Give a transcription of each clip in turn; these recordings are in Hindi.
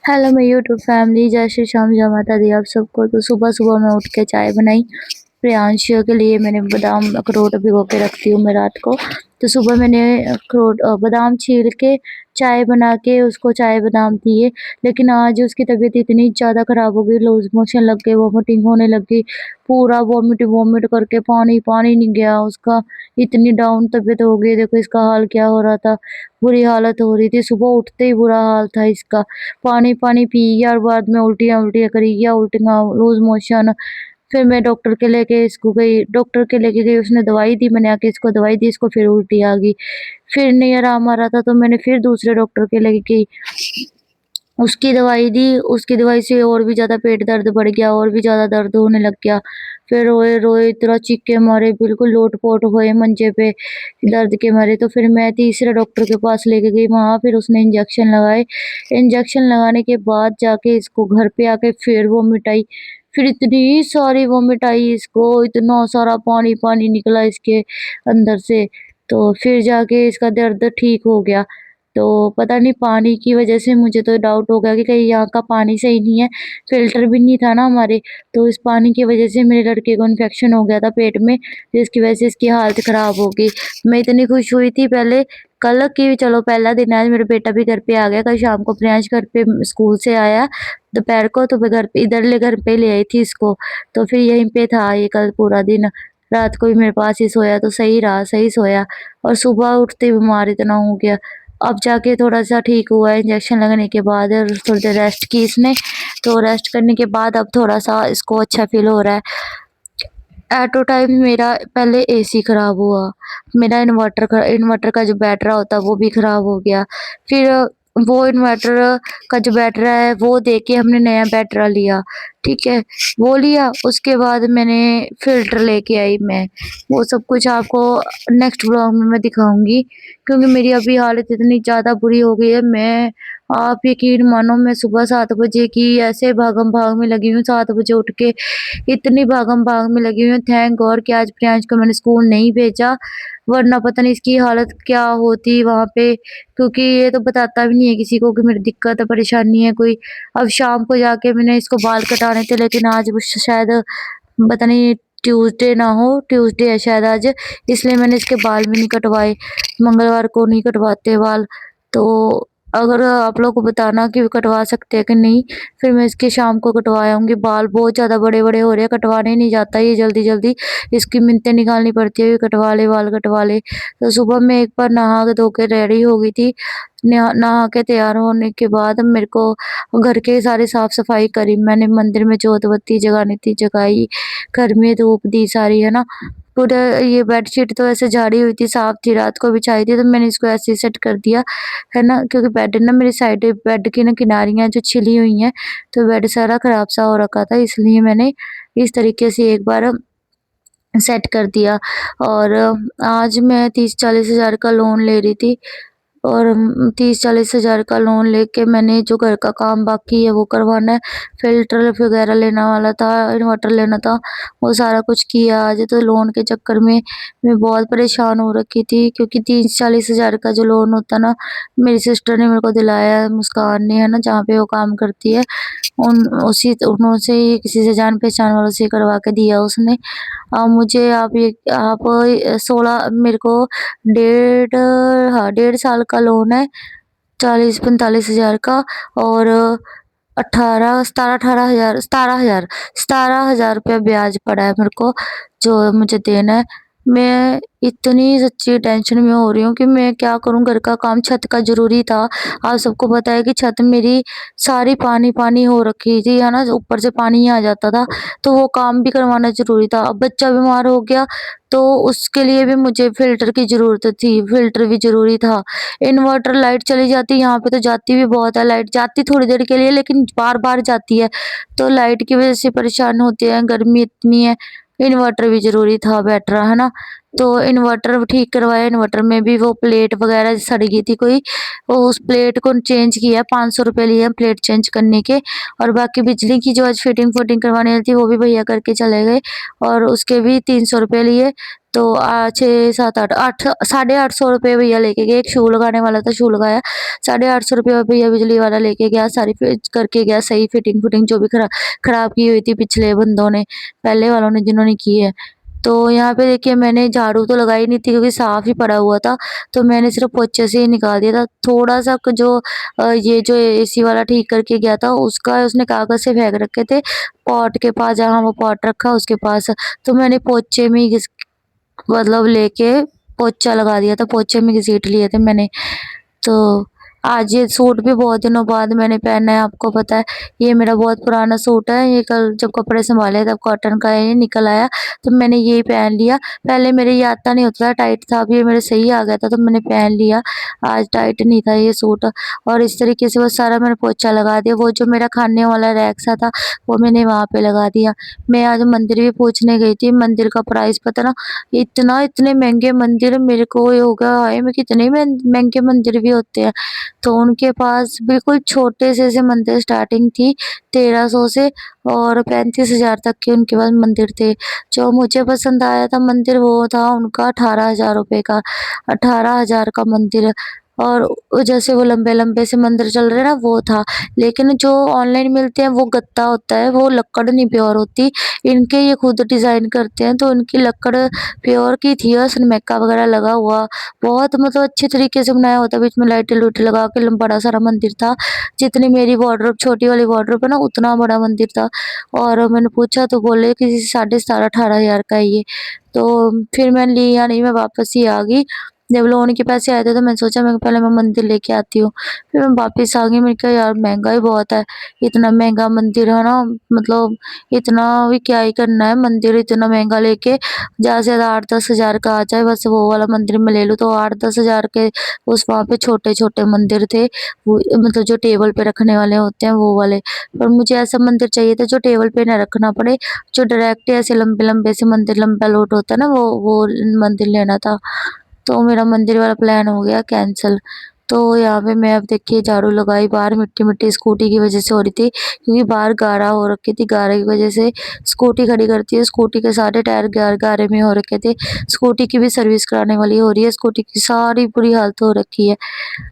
हेलो मेरी यूट्यूब फैमिली, जय श्री श्याम, जय माता दी आप सबको। तो सुबह-सुबह मैं उठ के चाय बनाई। प्रियांशु के लिए मैंने बादाम अखरोट भिगो के रखती हूँ मैं रात को। तो सुबह मैंने बादाम छील के चाय बना के उसको चाय बादाम दिए। लेकिन आज उसकी तबीयत इतनी ज़्यादा ख़राब हो गई, लूज़ मोशन लग गए, वॉमिटिंग होने लग गई। पूरा वॉमिट करके पानी नहीं गया उसका। इतनी डाउन तबीयत हो गई, देखो इसका हाल क्या हो रहा था। बुरी हालत हो रही थी, सुबह उठते ही बुरा हाल था इसका। पानी पी गया और बाद में उल्टियाँ-उल्टियाँ करी गया, उल्टियाँ, लूज़ मोशन। फिर मैं डॉक्टर के लेके इसको गई, डॉक्टर के लेके गई, उसने दवाई दी, मैंने आके इसको दवाई दी, इसको फिर उल्टी आ गई। फिर नहीं आराम आ रहा था तो मैंने फिर दूसरे डॉक्टर के लेके गई। उसकी दवाई दी, उसकी दवाई से और भी ज़्यादा पेट दर्द बढ़ गया, और भी ज़्यादा दर्द होने लग गया। फिर रोए-रोए इतना चीखे मारे, बिल्कुल लोट-पोट हुए मंजे पे दर्द के मारे। तो फिर मैं तीसरे डॉक्टर के पास लेके गई, वहाँ फिर उसने इंजेक्शन लगाए। इंजेक्शन लगाने के बाद जाके इसको घर पे आके फिर वॉमिट आई। फिर इतनी सारी वॉमिट आई इसको, इतना सारा पानी-पानी निकला इसके अंदर से। तो फिर जाके इसका दर्द ठीक हो गया। तो पता नहीं पानी की वज़ह से मुझे तो डाउट हो गया कि कहीं यहाँ का पानी सही नहीं है, फ़िल्टर भी नहीं था ना हमारे, तो इस पानी की वज़ह से मेरे लड़के को इन्फेक्शन हो गया था पेट में, जिसकी वज़ह से इसकी हालत ख़राब हो गई। मैं इतनी खुश हुई थी पहले कल कि चलो पहला दिन है, आज मेरा बेटा भी घर पे आ गया। कल शाम को प्रियांश घर पे स्कूल से आया दोपहर को, तो मैं घर पे ले आई थी इसको, तो फिर यहीं पे था ये कल पूरा दिन। रात को भी मेरे पास ही सोया तो सही रहा, सही सोया, और सुबह उठते ही बीमार इतना हो गया। अब जाके थोड़ा-सा ठीक हुआ है इंजेक्शन लगने के बाद, और थोड़ी देर रेस्ट की इसने, तो रेस्ट करने के बाद अब थोड़ा-सा इसको अच्छा फ़ील हो रहा है। एट अ टाइम मेरा पहले एसी खराब हुआ, मेरा इन्वर्टर का जो बैटरा होता है वो भी खराब हो गया। फिर वो इन्वर्टर का जो बैटरा है वो दे के हमने नया बैटरा लिया, ठीक है? वो लिया, उसके बाद मैंने फ़िल्टर लेके आई मैं। वो सब कुछ आपको नेक्स्ट व्लॉग में मैं दिखाऊँगी, क्योंकि मेरी अभी हालत इतनी ज़्यादा बुरी हो गई है। आप यकीन मानो, मैं सुबह 7 बजे की ऐसे भागम-भाग में लगी हूँ, 7 बजे उठ के इतनी भागम-भाग में लगी हुई हूँ। थैंक गॉड कि आज प्रियांश को मैंने स्कूल नहीं भेजा, वरना पता नहीं इसकी हालत क्या होती वहाँ पे, क्योंकि ये तो बताता भी नहीं है किसी को कि मेरी दिक्कत है, परेशानी है कोई। अब शाम को जाके मैंने इसको बाल कटाने थे, लेकिन आज वो शायद पता नहीं ट्यूसडे ना हो, ट्यूसडे है शायद आज, इसलिए मैंने इसके बाल भी नहीं कटवाए। मंगलवार को नहीं कटवाते बाल, तो अगर आप लोग को बताना कि कटवा सकते हैं कि नहीं, फिर मैं इसके शाम को कटवा आऊँगी। बाल बहुत ज़्यादा बड़े-बड़े हो रहे हैं, कटवाने नहीं जाता ये जल्दी-जल्दी, इसकी मिन्नतें निकालनी पड़ती है, कटवा ले बाल कटवा ले। तो सुबह मैं एक बार नहा के धो के रेडी हो गई थी, नहा के तैयार होने के बाद मेरे को घर के सारी साफ-सफाई करी मैंने, मंदिर में जोत बत्ती जगानी थी जगाई, घर में धूप दी सारी, है ना? पूरा ये बेडशीट तो ऐसे झाड़ी हुई थी, साफ थी, रात को बिछाई थी, तो मैंने इसको ऐसे ही सेट कर दिया, है ना? क्योंकि बेड ना मेरी साइड, बेड की ना किनारियाँ जो छिली हुई हैं, तो बेड सारा खराब-सा हो रखा था, इसलिए मैंने इस तरीके से एक बार सेट कर दिया। और आज मैं 30-40 हज़ार का लोन ले रही थी, और 30-40 हज़ार का लोन लेके मैंने जो घर का काम बाकी है वो करवाना है, फ़िल्टर वगैरह लेना वाला था, इन्वर्टर लेना था, वो सारा कुछ किया आज। तो लोन के चक्कर में मैं बहुत परेशान हो रखी थी, क्योंकि 30-40 हज़ार का जो लोन होता है ना, मेरी सिस्टर ने मेरे को दिलाया है, मुस्कान ने, है ना, जहाँ पे वो काम करती है, उन्होंने ही किसी से जान-पहचान वालों से करवा के दिया उसने। मुझे आप 16 मेरे को डेढ़ हाँ, डेढ़ साल का लोन है, 40-45 हज़ार का, और 17,000 रुपया ब्याज पड़ा है मेरे को, जो मुझे देना है। मैं इतनी सच्ची टेंशन में हो रही हूँ कि मैं क्या करूँ, घर का काम, छत का ज़रूरी था। आप सबको पता है कि छत मेरी सारी पानी-पानी हो रखी थी, है ना? ऊपर से पानी ही आ जाता था, तो वो काम भी करवाना ज़रूरी था। अब बच्चा बीमार हो गया, तो उसके लिए भी मुझे फ़िल्टर की ज़रूरत थी, फ़िल्टर भी ज़रूरी था। इन्वर्टर, लाइट चली जाती है, यहाँ पे तो जाती भी बहुत है, लाइट जाती थोड़ी देर के लिए, लेकिन बार-बार जाती है, तो लाइट की वज़ह से परेशान होते हैं, गर्मी इतनी है, इन्वर्टर भी ज़रूरी था, बैटरा, है ना? तो इन्वर्टर ठीक करवाया, इन्वर्टर में भी वो प्लेट वगैरह सड़ गई थी कोई, वो उस प्लेट को चेंज किया, 500 रुपये लिए प्लेट चेंज करने के। और बाकी बिजली की जो आज फिटिंग करवानी थी वो भी भैया करके चले गए और उसके भी 300 रुपये लिए। तो 6, 7, 8, 8 850 रुपये भैया लेके गए। एक शू लगाने वाला था, शू लगाया, 850 रुपये भैया बिजली वाला लेके गया, सारी फिट करके गया, सही फिटिंग जो भी खराब की हुई थी पिछले बंदों ने, पहले वालों ने जिन्होंने की है। तो यहाँ पे देखिए मैंने झाड़ू तो लगाई नहीं थी क्योंकि साफ ही पड़ा हुआ था, तो मैंने सिर्फ पोछे से ही निकाल दिया था। थोड़ा-सा जो ये जो एसी वाला ठीक करके गया था उसका उसने कागज़ से फेंक रखे थे पॉट के पास, जहाँ वो पॉट रखा उसके पास, तो मैंने पोछे में ही मतलब लेके पोछा लगा दिया था, पोछे में घसीट लिए थे मैंने। तो आज ये सूट भी बहुत दिनों बाद मैंने पहना है, आपको पता है ये मेरा बहुत पुराना सूट है, ये कल जब कपड़े संभाले तब कॉटन का ये निकल आया, तो मैंने यही पहन लिया। पहले मेरे ये आता नहीं होता था, टाइट था, अब ये मेरे सही आ गया था तो मैंने पहन लिया। आज टाइट नहीं था ये सूट, और इस तरीके से वो सारा मैंने पोछा लगा दिया। वो जो मेरा खाने वाला रैक सा था वो मैंने वहाँ पे लगा दिया। मैं आज मंदिर भी पूछने गई थी, मंदिर का प्राइस पता ना, इतने महंगे मंदिर, मेरे को ये हो गया हाय मैं कितने महंगे मंदिर भी होते हैं। तो उनके पास बिल्कुल छोटे से मंदिर स्टार्टिंग थी 1300 से और 35,000 तक के उनके पास मंदिर थे। जो मुझे पसंद आया था मंदिर वो था उनका 18,000 रुपये का, 18,000 का मंदिर। और जैसे वो लंबे-लंबे से मंदिर चल रहे हैं ना वो था। लेकिन जो ऑनलाइन मिलते हैं वो गत्ता होता है, वो लक्कड़ नहीं प्योर होती। इनके ये खुद डिज़ाइन करते हैं तो इनकी लक्कड़ प्योर की थी और सनमाइका वगैरह लगा हुआ, बहुत मतलब अच्छे तरीके से बनाया हुआ था। बीच में लाइटें-लूइटें लगा के बड़ा सारा मंदिर था। जितनी मेरी वार्डरोब छोटी वाली वार्डरोब है ना उतना बड़ा मंदिर था। और मैंने पूछा तो बोले कि 17,500-18,000 का है ये। तो फिर मैंने लिया नहीं, मैं वापस ही आ गई। जब लोन के पैसे आए थे तो मैंने सोचा मैं पहले मैं मंदिर लेके आती हूँ। फिर मैं वापस आ गई, मैंने कहा यार महँगा ही बहुत है, इतना महँगा मंदिर है ना, मतलब इतना भी क्या ही करना है मंदिर इतना महँगा लेके, ज़्यादा से ज़्यादा 8-10 हज़ार का आ जाए बस वो वाला मंदिर मैं ले लूँ। तो 8-10 हज़ार के उस वहाँ पे छोटे-छोटे मंदिर थे, वो मतलब जो टेबल पे रखने वाले होते हैं वो वाले। पर मुझे ऐसा मंदिर चाहिए था जो टेबल पे ना रखना पड़े, जो डायरेक्ट ऐसे लंबे-लंबे से मंदिर, लंबा लोट होता है ना वो मंदिर लेना था। तो मेरा मंदिर वाला प्लान हो गया कैंसल। तो यहाँ पे मैं अब देखिए झाड़ू लगाई, बाहर मिट्टी-मिट्टी स्कूटी की वज़ह से हो रही थी क्योंकि बाहर गारा हो रखी थी, गारे की वज़ह से स्कूटी खड़ी करती है, स्कूटी के सारे टायर गारे में हो रखे थे। स्कूटी की भी सर्विस कराने वाली हो रही है, स्कूटी की सारी बुरी हालत हो रखी है।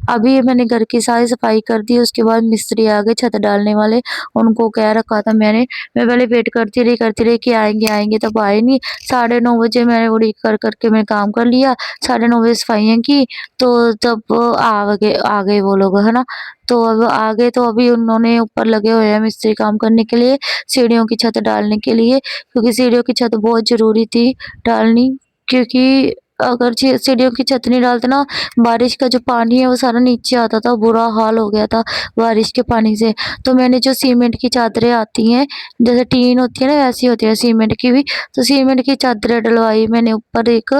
अभी ये मैंने घर की सारी सफाई कर दी, उसके बाद मिस्त्री आ गए छत डालने वाले, उनको कह रखा था मैंने। मैं पहले वेट करती रही कि आएँगे तब आए नहीं। 9:30 बजे मैंने उड़ीक कर के मैंने काम कर लिया, 9:30 बजे सफाइयाँ की, तो तब आ गए वो लोग, है ना? तो अब आ गए तो अभी उन्होंने ऊपर लगे हुए हैं मिस्त्री काम करने के लिए, सीढ़ियों की छत डालने के लिए, क्योंकि सीढ़ियों की छत बहुत ज़रूरी थी डालनी, क्योंकि अगर सीढ़ियों की छत नहीं डालते ना, बारिश का जो पानी है वो सारा नीचे आता था, बुरा हाल हो गया था बारिश के पानी से। तो मैंने जो सीमेंट की चादरें आती हैं, जैसे टीन होती है ना वैसी होती है सीमेंट की भी, तो सीमेंट की चादरें डलवाई मैंने ऊपर, एक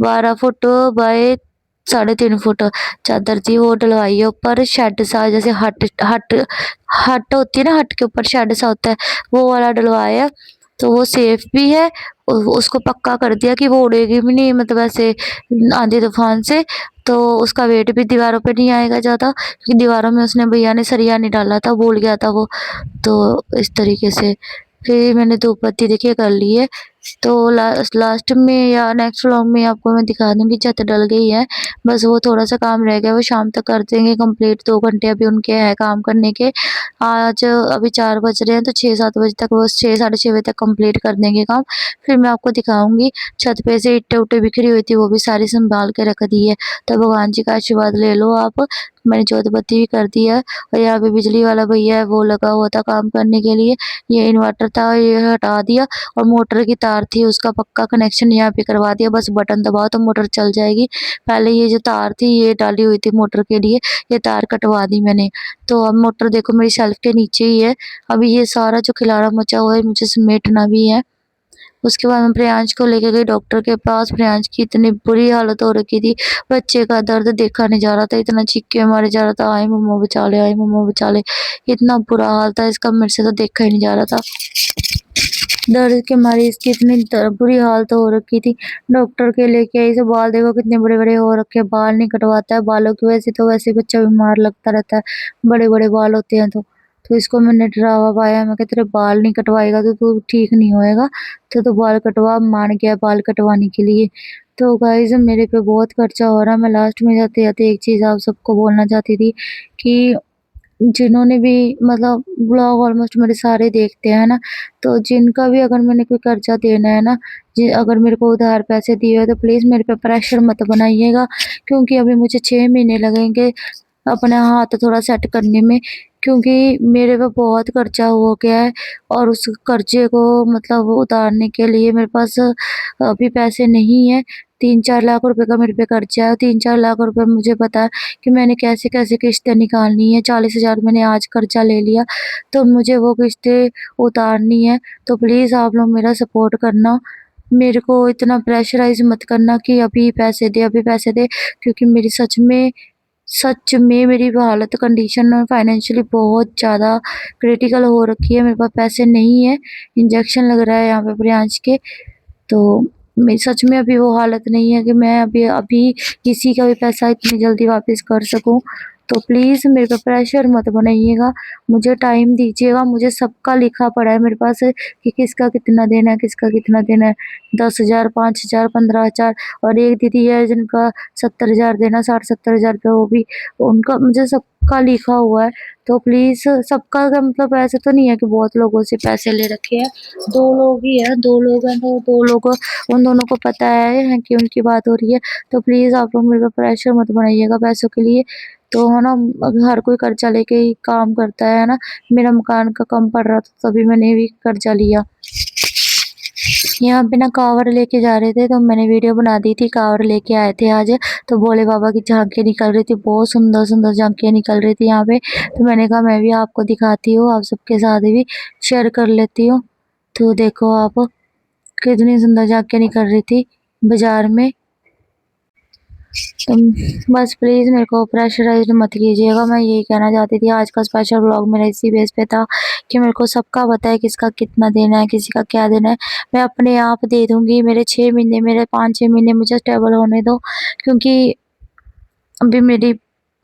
12 फुट बाय 3.5 फुट चादर थी वो डलवाई है ऊपर, शेड सा जैसे हट हट हट होती है ना, हट के ऊपर शेड सा होता है वो वाला डलवाया। तो वो सेफ भी है, उसको पक्का कर दिया कि वो उड़ेगी भी नहीं, मतलब ऐसे आंधी तूफान से। तो उसका वेट भी दीवारों पे नहीं आएगा ज़्यादा, क्योंकि दीवारों में उसने भैया ने सरिया नहीं डाला था, भूल गया था वो। तो इस तरीके से फिर मैंने धूप बत्ती देखिए कर ली है। तो लास्ट में या नेक्स्ट व्लॉग में आपको मैं दिखा दूँगी छत डल गई है। बस वो थोड़ा-सा काम रह गया, वो शाम तक कर देंगे कंप्लीट, 2 घंटे अभी उनके हैं काम करने के। आज अभी 4 बज रहे हैं तो 6-7 बजे तक, बस 6 साढ़े 6 बजे तक कंप्लीट कर देंगे काम। फिर मैं आपको दिखाऊँगी छत पे से ईंटें-उटें बिखरी हुई थी वो भी सारी सँभाल के रख दी है। तो भगवान जी का आशीर्वाद ले लो आप। मैंने जोत बत्ती भी कर दी है और यहाँ पे बिजली वाला भैया है वो लगा हुआ था काम करने के लिए। ये इन्वर्टर था ये हटा दिया और मोटर की तार थी उसका पक्का कनेक्शन यहाँ पे करवा दिया, बस बटन दबाओ तो मोटर चल जाएगी। पहले ये जो तार थी ये डाली हुई थी मोटर के लिए, ये तार कटवा दी मैंने। तो अब मोटर देखो मेरी शेल्फ के नीचे ही है। अभी ये सारा जो खिलारा मचा हुआ है मुझे समेटना भी है। उसके बाद मैं प्रियांश को लेके गई डॉक्टर के पास। प्रियांश की इतनी बुरी हालत हो रखी थी, बच्चे का दर्द देखा नहीं जा रहा था, इतना चीख के मारे जा रहा था, आई मम्मा बचा ले, आई मम्मा बचा ले। इतना बुरा हाल था इसका, मेरे से तो देखा ही नहीं जा रहा था। दर्द के मारे इसकी इतनी बुरी हालत हो रखी थी। डॉक्टर के लेके आई, तो बाल देखो कितने बड़े-बड़े हो रखे हैं, बाल नहीं कटवाता है, बालों की वजह से तो वैसे ही बच्चा बीमार लगता रहता है, बड़े-बड़े बाल होते हैं तो। तो इसको मैंने डरावा पाया, मैं कहा तेरे बाल नहीं कटवाएगा तो तू ठीक नहीं होएगा, तो तू बाल कटवा। मान गया बाल कटवाने के लिए। तो गाइज़ मेरे पे बहुत खर्चा हो रहा है। मैं लास्ट में जाते-जाते एक चीज़ आप सबको बोलना चाहती थी कि जिन्होंने भी मतलब व्लॉग ऑलमोस्ट मेरे सारे देखते हैं ना, तो जिनका भी अगर मैंने कोई कर्जा देना है ना, जी अगर मेरे को उधार पैसे दिए हो तो प्लीज़ मेरे पे प्रेशर मत बनाइएगा, क्योंकि अभी मुझे 6 महीने लगेंगे अपना हाथ थोड़ा सेट करने में, क्योंकि मेरे पे बहुत कर्जा हो गया है और उस कर्जे को मतलब उतारने के लिए मेरे पास अभी पैसे नहीं है। 3-4 लाख रुपए का मेरे पे कर्जा है। 3-4 लाख रुपए मुझे पता है कि मैंने कैसे-कैसे किश्तें निकालनी है। 40,000 मैंने आज कर्जा ले लिया, तो मुझे वो किश्तें उतारनी है। तो प्लीज़ आप लोग मेरा सपोर्ट करना। मेरे को इतना प्रेशराइज़ मत करना कि अभी पैसे दे, अभी पैसे दे, क्योंकि मेरी सच में मेरी हालत कंडीशन फाइनेंशियली बहुत ज़्यादा क्रिटिकल हो रखी है। मेरे पास पैसे नहीं है, इंजेक्शन लग रहा है यहाँ पे प्रियांश के। तो मेरी सच में अभी वो हालत नहीं है कि मैं अभी अभी किसी का भी पैसा इतनी जल्दी वापस कर सकूँ। तो प्लीज़ मेरे पे प्रेशर मत बनाइएगा, मुझे टाइम दीजिएगा। मुझे सबका लिखा पड़ा है मेरे पास कि किसका कितना देना है, किसका कितना देना है। 10,000, 5,000, 15,000 और एक दीदी है जिनका 70,000 देना, 60-70,000 रुपए, वो भी उनका मुझे सबका लिखा हुआ है। तो प्लीज़ सबका का मतलब ऐसा तो नहीं है कि बहुत लोगों से पैसे ले रखे हैं, 2 लोग ही हैं, 2 लोग हैं तो 2 लोग उन दोनों को पता है कि उनकी बात हो रही है। तो प्लीज़ आप लोग मेरे पे प्रेशर मत बनाइएगा पैसों के लिए। तो है ना, हर कोई कर्जा लेके ही काम करता है ना। मेरा मकान का काम पड़ रहा था तभी मैंने भी कर्जा लिया। यहाँ पे ना कावड़ लेके जा रहे थे, तो मैंने वीडियो बना दी थी। कावड़ लेके आए थे आज, तो भोले बाबा की झांकियाँ निकल रही थी, बहुत सुंदर-सुंदर झांकियाँ निकल रही थी यहाँ पे। तो मैंने कहा मैं भी आपको दिखाती हूँ, आप सबके साथ भी शेयर कर लेती हूँ। तो देखो आप, कितनी सुंदर झांकियाँ निकल रही थी बाज़ार में। तो बस प्लीज़ मेरे को प्रेशराइज़्ड मत कीजिएगा, मैं यही कहना चाहती थी। आज का स्पेशल व्लॉग मेरा इसी बेस पे था कि मेरे को सबका पता है किसका कितना देना है, किसी का क्या देना है। मैं अपने आप दे दूँगी, मेरे 6 महीने, मेरे 5-6 महीने मुझे स्टेबल होने दो, क्योंकि अभी मेरी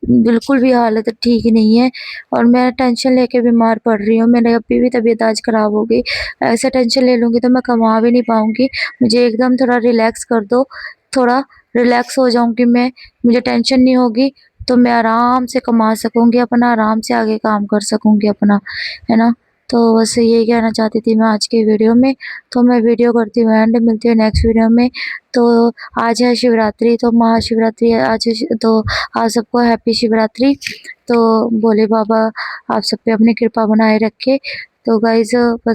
बिल्कुल भी हालत ठीक नहीं है और मैं टेंशन लेके बीमार पड़ रही हूँ। मेरी अभी भी तबीयत आज ख़राब हो गई। ऐसे टेंशन ले लूँगी तो मैं कमा भी नहीं पाऊँगी। मुझे एकदम थोड़ा रिलैक्स कर दो, थोड़ा रिलैक्स हो जाऊँगी मैं, मुझे टेंशन नहीं होगी, तो मैं आराम से कमा सकूँगी, अपना आराम से आगे काम कर सकूँगी अपना, है ना? तो बस यही कहना चाहती थी मैं आज की वीडियो में। तो मैं वीडियो करती हूँ एंड, मिलती हूँ नेक्स्ट वीडियो में। तो आज है शिवरात्रि, तो महाशिवरात्रि है आज, तो आप सबको हैप्पी शिवरात्रि। तो भोले बाबा आप सब पे अपनी कृपा बनाए रखे। तो गाइज़ बस